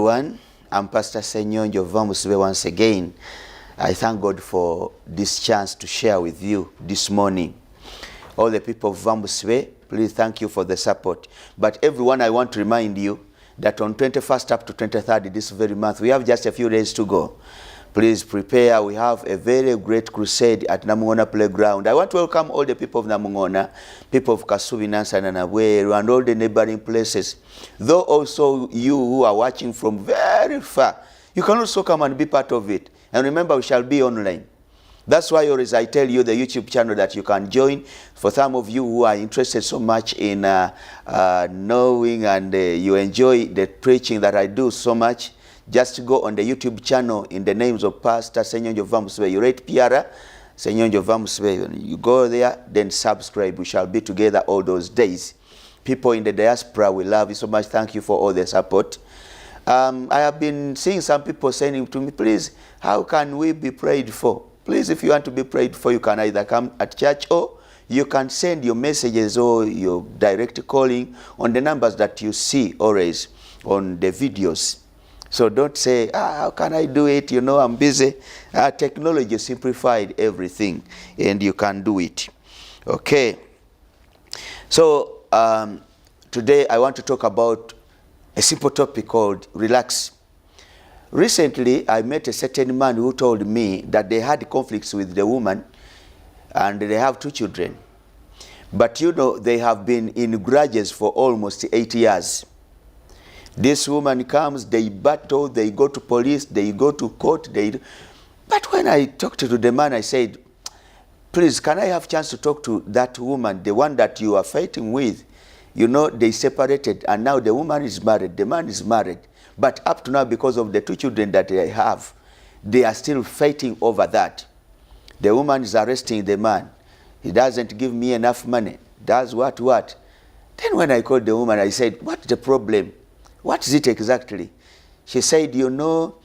everyone. I'm Pastor SSENYONJO VAMUBUSIBE once again. I thank God for this chance to share with you this morning. All the people of VAMUBUSIBE, please thank you for the support. But everyone, I want to remind you that on 21st up to 23rd this very month, we have just a few days to go. Please prepare. We have a very great crusade at Namungona Playground. I want to welcome all the people of Namungona, people of Kasubi, NANSANA, and all the neighboring places. Though also you who are watching from very far, you can also come and be part of it. And remember, we shall be online. That's why always I tell you the YouTube channel that you can join. For some of you who are interested so much in knowing and you enjoy the preaching that I do so much, just go on the YouTube channel in the names of Pastor SSENYONJO VAMUBUSIBE. You write Piara, SSENYONJO VAMUBUSIBE. You go there, then subscribe. We shall be together all those days. People in the diaspora, we love you so much. Thank you for all the support. I have been seeing some people saying to me, please, how can we be prayed for? Please, if you want to be prayed for, you can either come at church or you can send your messages or your direct calling on the numbers that you see always on the videos. So don't say, how can I do it? You know, I'm busy. Technology simplified everything and you can do it. Okay. So today I want to talk about a simple topic called relax. Recently, I met a certain man who told me that they had conflicts with the woman and they have 2 children. But you know, they have been in grudges for almost 8 years. This woman comes, they battle, they go to police, they go to court. But when I talked to the man, I said, please, can I have a chance to talk to that woman, the one that you are fighting with? You know, they separated and now the woman is married, the man is married. But up to now, because of the 2 children that they have, they are still fighting over that. The woman is arresting the man. He doesn't give me enough money. Does what? Then when I called the woman, I said, what's the problem? What is it exactly? She said, you know,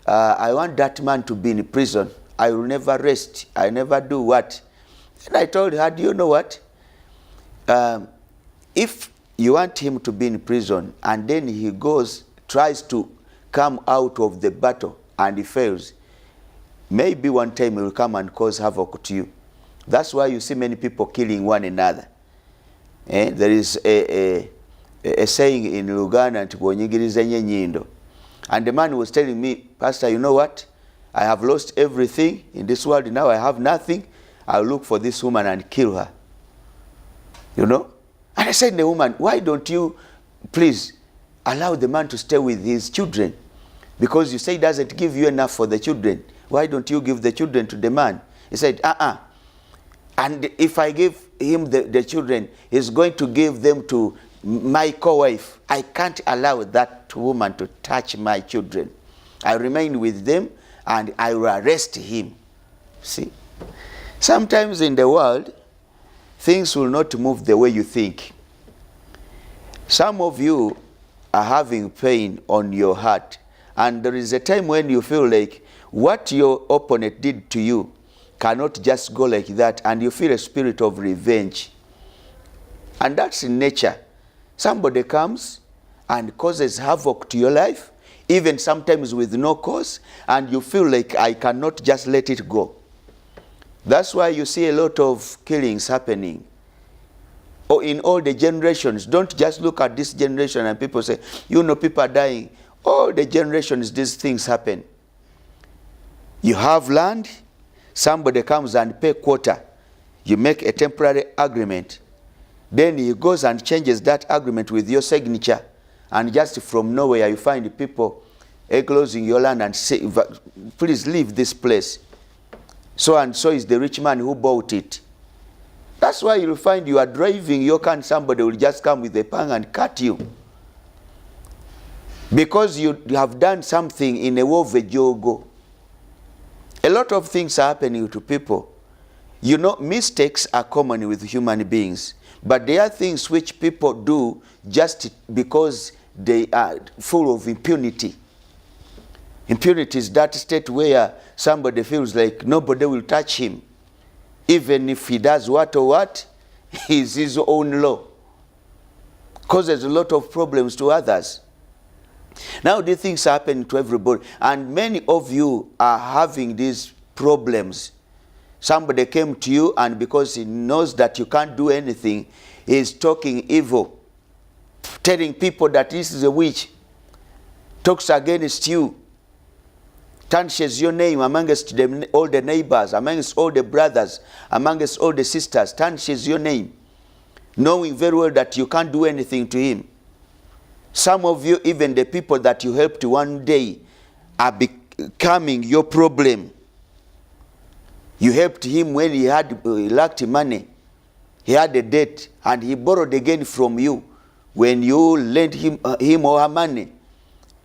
I want that man to be in prison. I will never rest. I never do what? And I told her, do you know what? If you want him to be in prison and then he tries to come out of the battle and he fails, maybe one time he will come and cause havoc to you. That's why you see many people killing one another. There is a saying in Luganda, and the man was telling me, Pastor, you know what? I have lost everything in this world. Now I have nothing. I'll look for this woman and kill her. You know? And I said to the woman, why don't you please allow the man to stay with his children? Because you say he doesn't give you enough for the children. Why don't you give the children to the man? He said, And if I give him the children, he's going to give them to my co-wife. I can't allow that woman to touch my children. I remain with them and I will arrest him. See? Sometimes in the world, things will not move the way you think. Some of you are having pain on your heart. And there is a time when you feel like what your opponent did to you cannot just go like that. And you feel a spirit of revenge. And that's in nature. Somebody comes and causes havoc to your life, even sometimes with no cause, and you feel like I cannot just let it go. That's why you see a lot of killings happening. Or in all the generations. Don't just look at this generation and people say, you know, people are dying. All the generations, these things happen. You have land, somebody comes and pay quota. You make a temporary agreement. Then he goes and changes that agreement with your signature. And just from nowhere, you find people enclosing your land and say, please leave this place. So and so is the rich man who bought it. That's why you'll find you are driving your car and somebody will just come with a pang and cut you. Because you have done something in a war of a jogo. A lot of things are happening to people. You know, mistakes are common with human beings. But there are things which people do just because they are full of impunity. Impunity is that state where somebody feels like nobody will touch him. Even if he does what or what, he's his own law. Causes a lot of problems to others. Now these things happen to everybody, and many of you are having these problems. Somebody came to you, and because he knows that you can't do anything, he is talking evil, telling people that this is a witch, talks against you, tarnishes your name amongst all the neighbors, amongst all the brothers, amongst all the sisters, tarnishes your name, knowing very well that you can't do anything to him. Some of you, even the people that you helped one day, are becoming your problem. You helped him when he lacked money. He had a debt, and he borrowed again from you. When you lent him or her money,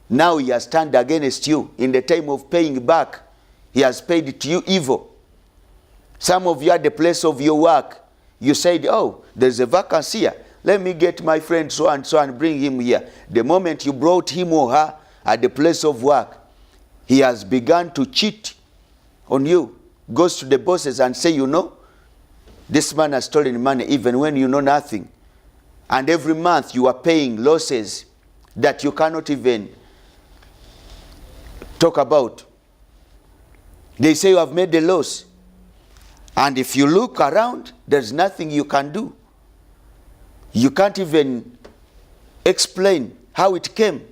now he has turned against you. In the time of paying back, he has paid it to you evil. Some of you at the place of your work, you said, oh, there's a vacancy here. Let me get my friend so and bring him here. The moment you brought him or her at the place of work, he has begun to cheat on you. Goes to the bosses and say, you know, this man has stolen money even when you know nothing. And every month you are paying losses that you cannot even talk about. They say you have made a loss. And if you look around, there's nothing you can do. You can't even explain how it came.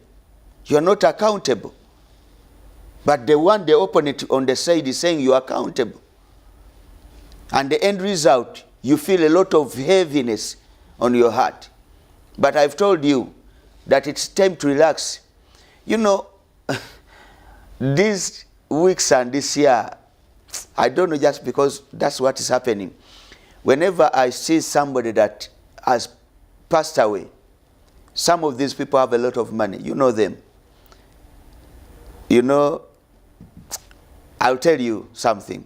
You are not accountable. But the one, the opponent on the side is saying you are accountable. And the end result, you feel a lot of heaviness on your heart. But I've told you that it's time to relax. You know, these weeks and this year, I don't know, just because that's what is happening. Whenever I see somebody that has passed away, some of these people have a lot of money. You know them. You know, I'll tell you something.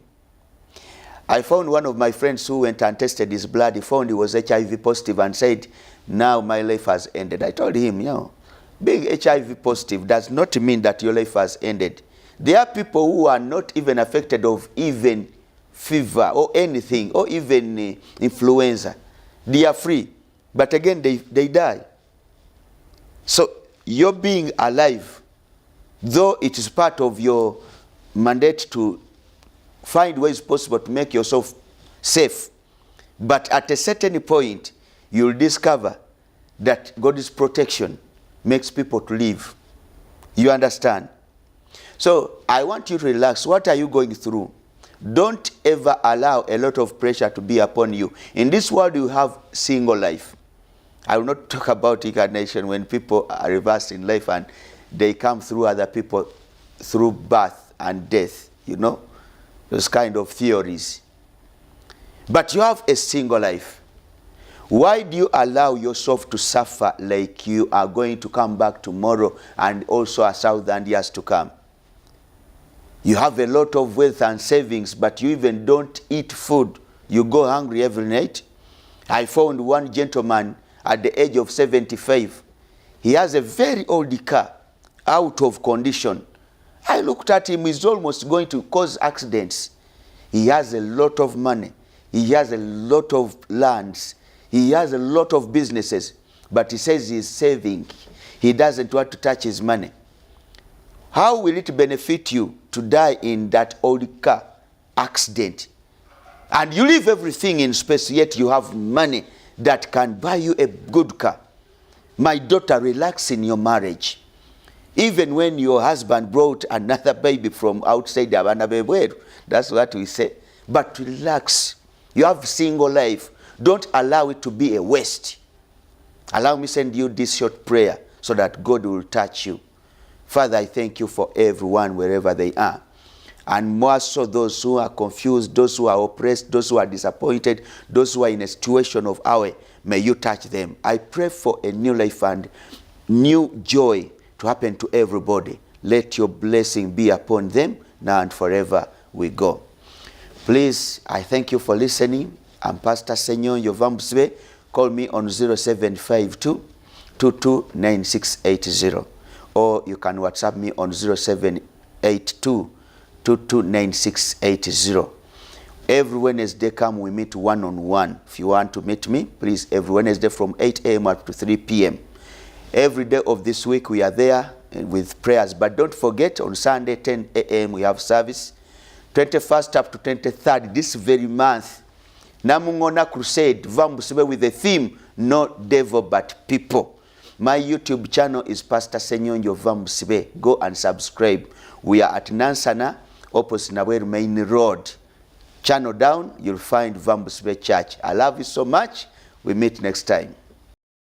I found one of my friends who went and tested his blood. He found he was HIV positive and said, now my life has ended. I told him, you know, being HIV positive does not mean that your life has ended. There are people who are not even affected of even fever or anything, or even influenza. They are free. But again, they die. So your being alive, though it is part of your mandate to find ways possible to make yourself safe, but at a certain point, you'll discover that God's protection makes people to live. You understand? So I want you to relax. What are you going through? Don't ever allow a lot of pressure to be upon you. In this world, you have single life. I will not talk about incarnation when people are reversed in life and they come through other people through birth and death, you know, those kind of theories. But you have a single life. Why do you allow yourself to suffer like you are going to come back tomorrow and also 1,000 years to come? You have a lot of wealth and savings, but you even don't eat food. You go hungry every night. I found one gentleman at the age of 75. He has a very old car, out of condition. I looked at him, he's almost going to cause accidents. He has a lot of money. He has a lot of lands. He has a lot of businesses. But he says he's saving. He doesn't want to touch his money. How will it benefit you to die in that old car accident? And you leave everything in space, yet you have money that can buy you a good car. My daughter, relax in your marriage. Even when your husband brought another baby from outside, that's what we say. But relax. You have single life. Don't allow it to be a waste. Allow me send you this short prayer so that God will touch you. Father, I thank you for everyone wherever they are. And more so those who are confused, those who are oppressed, those who are disappointed, those who are in a situation of awe, may you touch them. I pray for a new life and new joy to happen to everybody. Let your blessing be upon them now and forever we go. Please, I thank you for listening. I'm Pastor SSENYONJO VAMUBUSIBE. Call me on 0752 229680. Or you can WhatsApp me on 0782 229680. Every Wednesday come we meet one-on-one. If you want to meet me, please, every Wednesday from 8 a.m. up to 3 p.m. Every day of this week we are there with prayers. But don't forget, on Sunday 10 a.m. we have service. 21st up to 23rd this very month, Namungona Crusade, VAMUBUSIBE, with the theme, No Devil But People. My YouTube channel is Pastor SSENYONJO VAMUBUSIBE. Go and subscribe. We are at NANSANA, opposite Naweru Main Road. Channel down, you'll find VAMUBUSIBE Church. I love you so much. We meet next time.